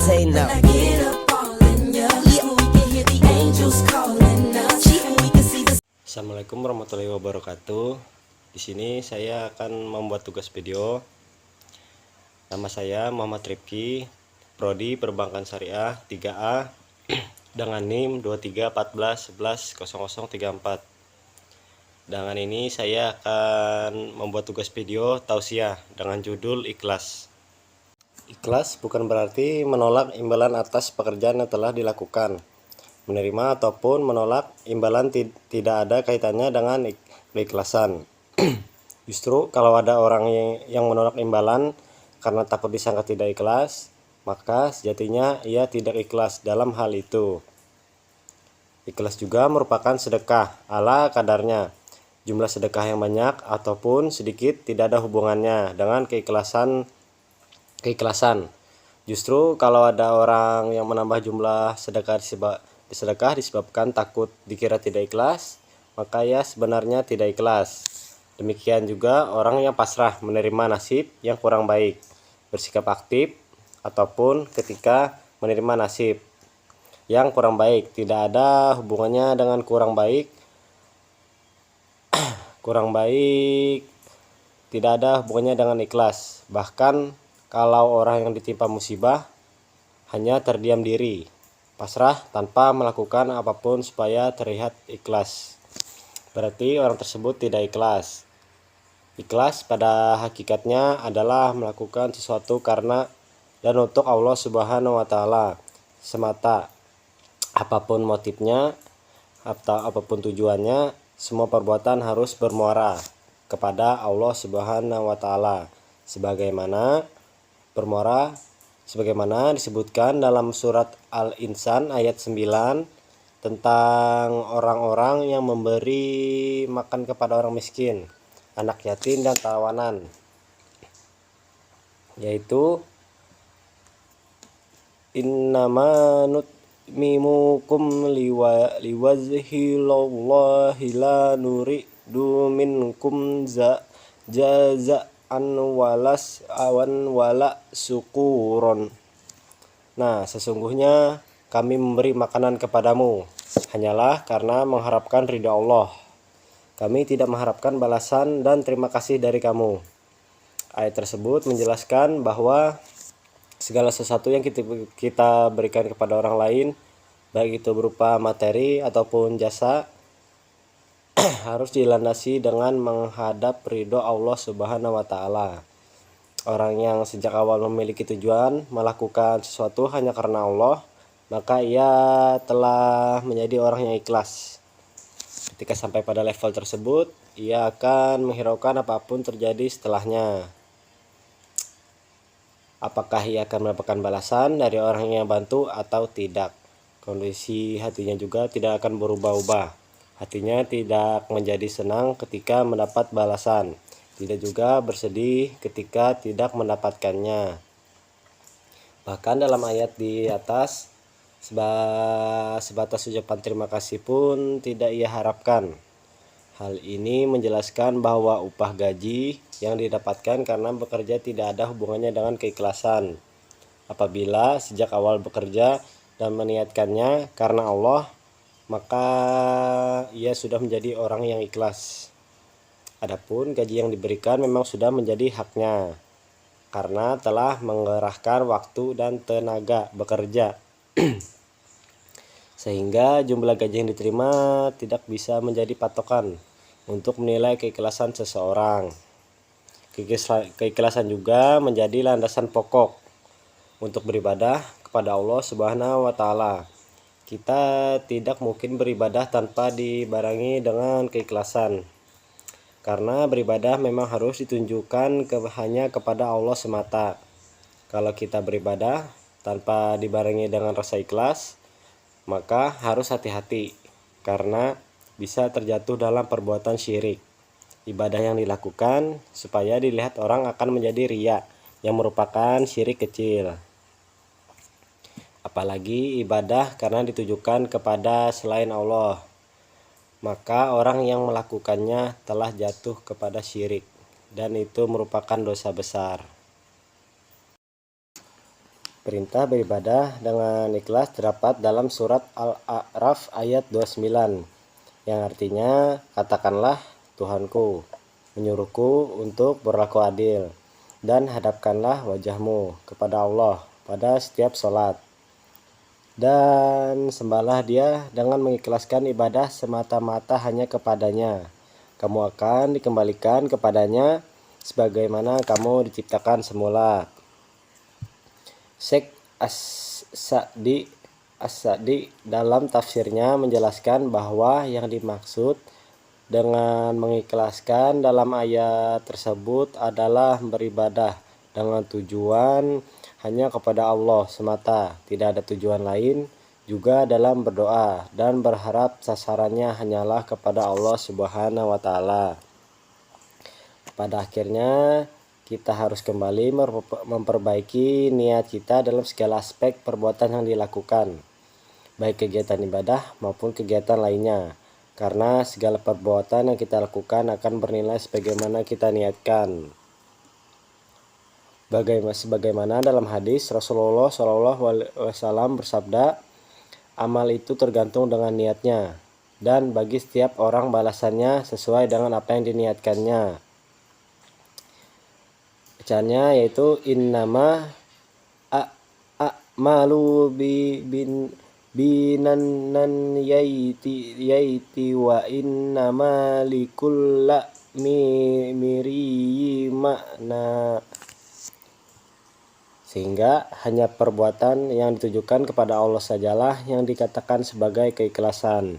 say no. Assalamualaikum warahmatullahi wabarakatuh. Di sini saya akan membuat tugas video. Nama saya Muhammad Rifki, Prodi Perbankan Syariah 3A dengan NIM 2314110034. Dengan ini saya akan membuat tugas video tausiah dengan judul ikhlas. Ikhlas bukan berarti menolak imbalan atas pekerjaan yang telah dilakukan. Menerima ataupun menolak imbalan tidak ada kaitannya dengan keikhlasan. Justru kalau ada orang yang menolak imbalan karena takut disangka tidak ikhlas, maka sejatinya ia tidak ikhlas dalam hal itu. Ikhlas juga merupakan sedekah ala kadarnya. Jumlah sedekah yang banyak ataupun sedikit tidak ada hubungannya dengan keikhlasan. Justru kalau ada orang yang menambah jumlah sedekah disebabkan takut dikira tidak ikhlas, maka ia sebenarnya tidak ikhlas. Demikian juga orang yang pasrah menerima nasib yang kurang baik, bersikap aktif ataupun ketika menerima nasib yang kurang baik tidak ada hubungannya dengan kurang baik tidak ada hubungannya dengan ikhlas. Bahkan kalau orang yang ditimpa musibah hanya terdiam diri, pasrah tanpa melakukan apapun supaya terlihat ikhlas, berarti orang tersebut tidak ikhlas. Ikhlas pada hakikatnya adalah melakukan sesuatu karena dan untuk Allah Subhanahu wa Ta'ala semata. Apapun motifnya atau apapun tujuannya, semua perbuatan harus bermuara kepada Allah Subhanahu wa Ta'ala sebagaimana disebutkan dalam surat Al-Insan ayat 9 tentang orang-orang yang memberi makan kepada orang miskin, anak yatim dan tawanan, yaitu innama nut'imukum liwajhillahi la nuridu minkum jaza'an wala syukuron. Nah, sesungguhnya kami memberi makanan kepadamu hanyalah karena mengharapkan ridha Allah. Kami tidak mengharapkan balasan dan terima kasih dari kamu. Ayat tersebut menjelaskan bahwa segala sesuatu yang kita berikan kepada orang lain, baik itu berupa materi ataupun jasa, harus dilandasi dengan menghadap ridho Allah Subhanahu wa Ta'ala. Orang yang sejak awal memiliki tujuan melakukan sesuatu hanya karena Allah, maka ia telah menjadi orang yang ikhlas. Ketika sampai pada level tersebut, ia akan menghiraukan apapun terjadi setelahnya. Apakah ia akan mendapatkan balasan dari orang yang bantu atau tidak. Kondisi hatinya juga tidak akan berubah-ubah. Hatinya tidak menjadi senang ketika mendapat balasan, tidak juga bersedih ketika tidak mendapatkannya. Bahkan dalam ayat di atas, sebatas ucapan terima kasih pun tidak ia harapkan. Hal ini menjelaskan bahwa upah gaji yang didapatkan karena bekerja tidak ada hubungannya dengan keikhlasan. Apabila sejak awal bekerja dan meniatkannya karena Allah, maka ia sudah menjadi orang yang ikhlas. Adapun gaji yang diberikan memang sudah menjadi haknya karena telah mengerahkan waktu dan tenaga bekerja. Sehingga jumlah gaji yang diterima tidak bisa menjadi patokan untuk menilai keikhlasan seseorang. Keikhlasan juga menjadi landasan pokok untuk beribadah kepada Allah Subhanahu wa Ta'ala. Kita tidak mungkin beribadah tanpa dibarengi dengan keikhlasan, karena beribadah memang harus ditunjukkan hanya kepada Allah semata. Kalau kita beribadah tanpa dibarengi dengan rasa ikhlas, maka harus hati-hati karena bisa terjatuh dalam perbuatan syirik. Ibadah yang dilakukan supaya dilihat orang akan menjadi riya, yang merupakan syirik kecil. Apalagi ibadah karena ditujukan kepada selain Allah, maka orang yang melakukannya telah jatuh kepada syirik, dan itu merupakan dosa besar. Perintah beribadah dengan ikhlas terdapat dalam surat Al-A'raf ayat 29 yang artinya, katakanlah, Tuhanku menyuruhku untuk berlaku adil, dan hadapkanlah wajahmu kepada Allah pada setiap sholat, dan sembahlah Dia dengan mengikhlaskan ibadah semata-mata hanya kepadanya. Kamu akan dikembalikan kepadanya sebagaimana kamu diciptakan semula. Syekh As-Sa'di dalam tafsirnya menjelaskan bahwa yang dimaksud dengan mengikhlaskan dalam ayat tersebut adalah beribadah dengan tujuan hanya kepada Allah semata, tidak ada tujuan lain, juga dalam berdoa dan berharap sasarannya hanyalah kepada Allah Subhanahu wa Ta'ala. Pada akhirnya kita harus kembali memperbaiki niat kita dalam segala aspek perbuatan yang dilakukan, baik kegiatan ibadah maupun kegiatan lainnya, karena segala perbuatan yang kita lakukan akan bernilai sebagaimana kita niatkan. Sebagaimana dalam hadis Rasulullah SAW bersabda, amal itu tergantung dengan niatnya, dan bagi setiap orang balasannya sesuai dengan apa yang diniatkannya. Bacaannya yaitu innama a'malu binanan yaiti wa innama likulla miri makna. Sehingga hanya perbuatan yang ditujukan kepada Allah sajalah yang dikatakan sebagai keikhlasan.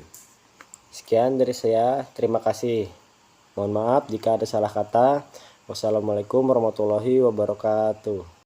Sekian dari saya, terima kasih. Mohon maaf jika ada salah kata. Wassalamualaikum warahmatullahi wabarakatuh.